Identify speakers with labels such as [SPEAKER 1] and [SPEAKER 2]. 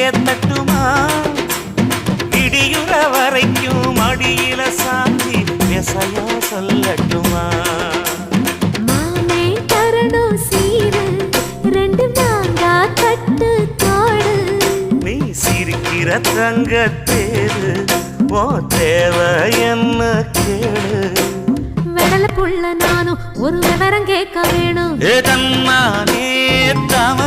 [SPEAKER 1] ஏத்தட்டுமா இடியுற வரைக்கும் அடியில சாந்தி விசையா சொல்லட்டுமா
[SPEAKER 2] மாமே தரணும் சீரு ரெண்டு மாங்கா கட்டு தோடு
[SPEAKER 1] நீ சிரிக்கிற தங்கத்தேரு ஓ தேவை என்ன கேளு
[SPEAKER 2] வெடல புள்ள நானும் ஒரு விவரம் கேட்க வேணும்
[SPEAKER 1] ஏதம்மானே தவ